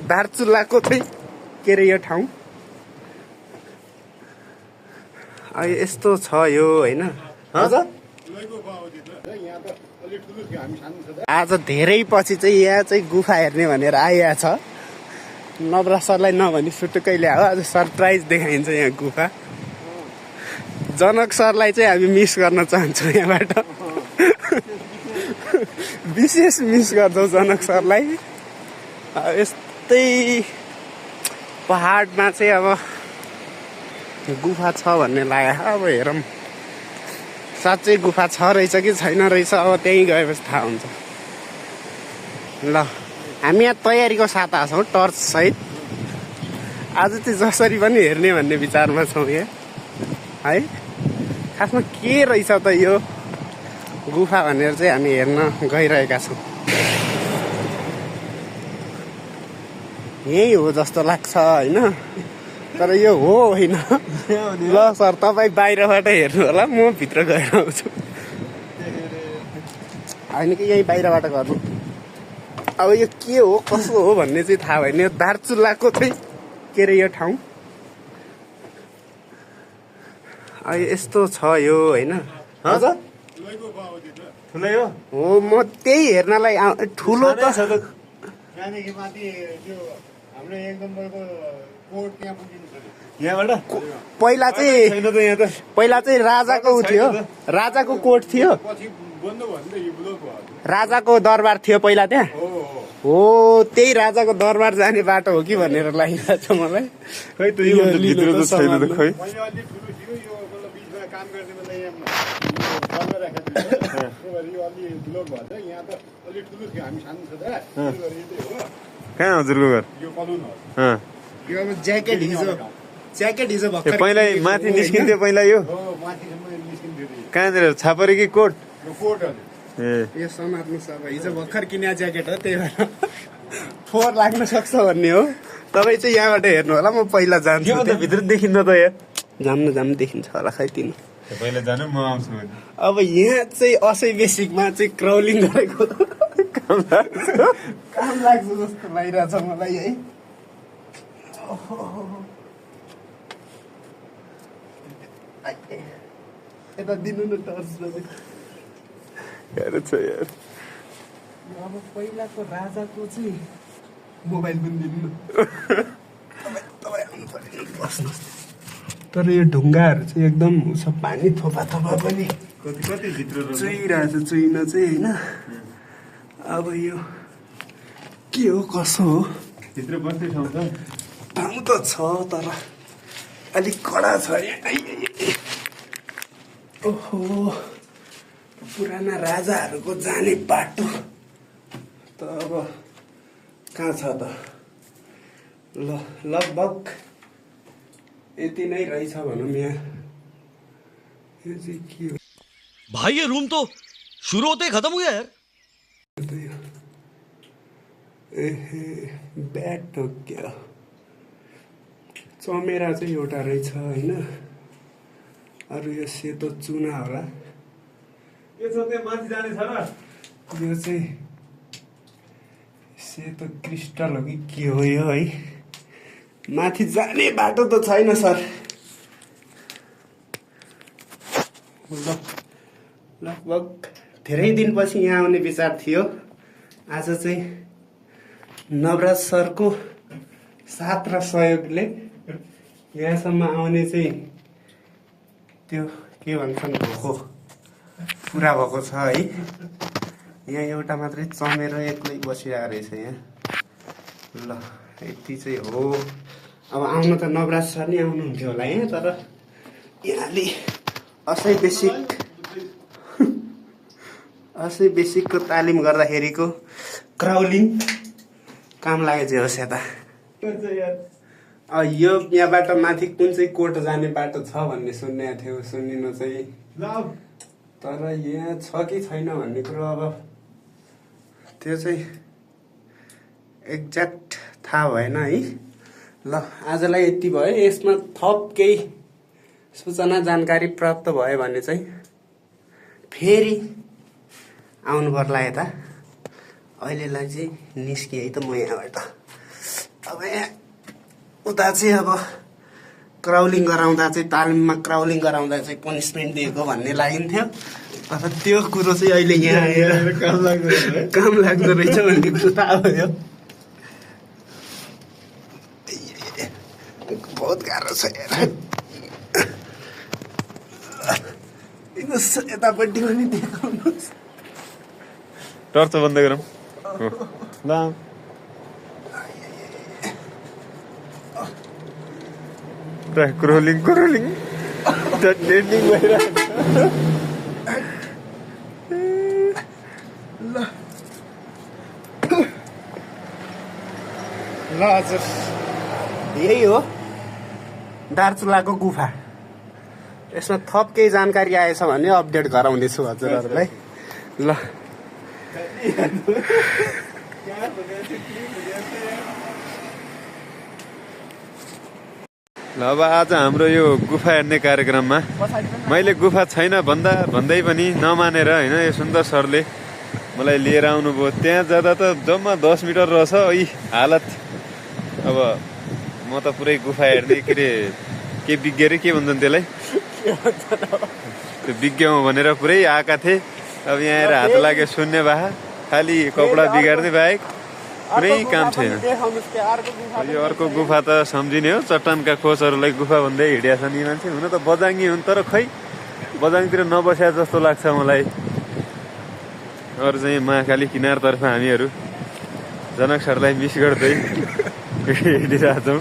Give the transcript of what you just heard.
दार्चुलाको चाहिँ के अरे यो ठाउँ यस्तो छ यो होइन। आज धेरै पछि चाहिँ यहाँ चाहिँ गुफा हेर्ने भनेर आइया छ। नवराज सरलाई नभनी सुटुक्कै ल्यायो। आज सरप्राइज देखाइन्छ यहाँ गुफा। जनक सरलाई चाहिँ हामी मिस गर्न चाहन्छौँ यहाँबाट। विशेष मिस गर्छौँ जनक सरलाई। यस्तै पहाडमा चाहिँ अब गुफा छ भन्ने लाग्यो। अब हेरौँ साँच्चै गुफा छ रहेछ कि छैन रहेछ। अब त्यहीँ गएपछि थाहा हुन्छ। ल हामी यहाँ तयारीको साथ छौँ टर्च सहित। आज चाहिँ जसरी पनि हेर्ने भन्ने विचारमा छौँ यहाँ है। खासमा के रहेछ त यो गुफा भनेर चाहिँ हामी हेर्न गइरहेका छौँ। यही हो जस्तो लाग्छ होइन, तर यो हो होइन। ल सर तपाईँ बाहिरबाट हेर्नु होला, म भित्र गएर आउँछु। होइन कि यहीँ बाहिरबाट गर्नु। अब यो के हो कसो हो भन्ने चाहिँ थाहा भएन। यो दार्चुलाको चाहिँ के अरे यो ठाउँ यस्तो छ यो होइन। ठुलै हो म त्यही हेर्नलाई ठुलो त पहिला चाहिँ राजाको उ थियो, राजाको कोट थियो, राजाको दरबार थियो पहिला त्यहाँ। हो त्यही राजाको दरबार जाने बाटो हो कि भनेर लागिरहेको छ मलाई। खै त यो भित्र त छैन त खै। कहाँ हजुरको घर? यो अब ज्याकेट हिजो भर्खर पहिला माथि निस्किन्थ्यो पहिला यो कहाँनिर छापरे कि कोट? यो समात्नुहोस्। अब हिजो भर्खर किने ज्याकेट हो, त्यही भएर फोहोर लाग्न सक्छ भन्ने हो। तपाईँ चाहिँ यहाँबाट हेर्नु होला, म पहिला जान्छु। भित्र देखिन्न त यहाँ जाम्नु देखिन्छ होला खै तिमी पहिला जानु, म आउँछु। अब यहाँ चाहिँ असै बेसिकमा चाहिँ क्राउलिङ गरेको काम लाग्छ जस्तो लागिरहेछ मलाई है। यता दिनु न टर्च। अब पहिलाको राजाको चाहिँ मोबाइल पनि दिनु। तपाईँ आउनु पर्यो, बस्नुहोस्। तर यो ढुङ्गाहरू चाहिँ एकदम पानी थोपा पनि कति भित्र चुइरहेछ चुइन चाहिँ होइन। अब यो के हो कसो हो? भित्र बस्ने ठाउँ छ? ठाउँ त छ तर अलिक कडा छ यहाँ। ओहो पुराना राजाहरूको जाने बाटो त अब कहाँ छ त? ल लगभग यति नै रहेछ भनौँ यहाँ। यो चाहिँ के हो भाई? ये रूम तो शुरू होते ही खत्म हो गया यार। ब्याट हो क्या? चमेरा चाहिँ एउटा रहेछ होइन। अरू यो सेतो चुना होला। यो छ त्यहाँ माथि जाने छ र? यो चाहिँ सेतो क्रिस्टल हो कि के हो यो है? माथि जाने बाटो त छैन सर। लगभग धेरै दिनपछि यहाँ आउने विचार थियो। आज चाहिँ नवराज सरको साथ र सहयोगले यहाँसम्म आउने चाहिँ त्यो के भन्छन् भोको पुरा भएको छ है। यहाँ एउटा मात्रै चमेर एक्लै बसिरहेको रहेछ यहाँ। ल यति चाहिँ हो। अब आउनु त नवराज सर नै आउनुहुन्थ्यो होला यहाँ, तर यहाँले असै बेसिकको तालिम गर्दाखेरिको क्राउलिङ काम लागेको चाहिँ होस् यता। यो यहाँबाट माथि कुन चाहिँ कोट जाने बाटो छ भन्ने सुन्ने थियो, सुनिनु चाहिँ। तर यहाँ छ कि छैन भन्ने कुरो अब त्यो चाहिँ एक्ज्याक्ट थाहा भएन है। ल आजलाई यति भयो। यसमा थप केही सूचना जानकारी प्राप्त भयो भने चाहिँ फेरि आउनु पर्ला यता। अहिलेलाई चाहिँ निस्किएँ है त म यहाँबाट। अब यहाँ उता चाहिँ अब क्राउलिङ गराउँदा चाहिँ तालिममा क्राउलिङ गराउँदा चाहिँ पनिसमेन्ट दिएको भन्ने लागिन्थ्यो तर त्यो कुरो चाहिँ अहिले यहाँ आएर काम लाग्दो रहेछ भन्ने कुरो थाहा भयो बहुत गाह्रो छ यतापट्टि पनि देखाउनुहोस् टर्च बन्द गरौँ ल क्रोलिङ ट्रेन्डिङ भइरहेको ल हजुर यही हो दार्चुलाको गुफा यसमा थप केही जानकारी आएछ भने अपडेट गराउँदैछु हजुरहरूलाई ल अब आज हाम्रो यो गुफा हेर्ने कार्यक्रममा मैले गुफा छैन भन्दै पनि नमानेर होइन यो सुन्दर सरले मलाई लिएर आउनुभयो त्यहाँ जाँदा त जम्मा 10 मिटर रहेछ है हालत अब म त पुरै गुफा हेर्ने के अरे के विज्ञ रे के भन्छन् त्यसलाई त्यो विज्ञ हो भनेर पुरै आएका थिए अब यहाँ आएर हात लाग्यो शून्य बाहा खालि कपडा बिगार्ने बाहेक कुनै काम छैन यो अर्को गुफा त सम्झिने हो चट्टानका खोजहरूलाई गुफा भन्दै हिँडेका छन् यी मान्छे हुन त बजाङ्गी हुन् तर खै बजाङतिर नबस्या जस्तो लाग्छ मलाई अरू चाहिँ महाकाली किनारतर्फ हामीहरू जनक सरलाई मिस गर्दै हिँडिरहेछौँ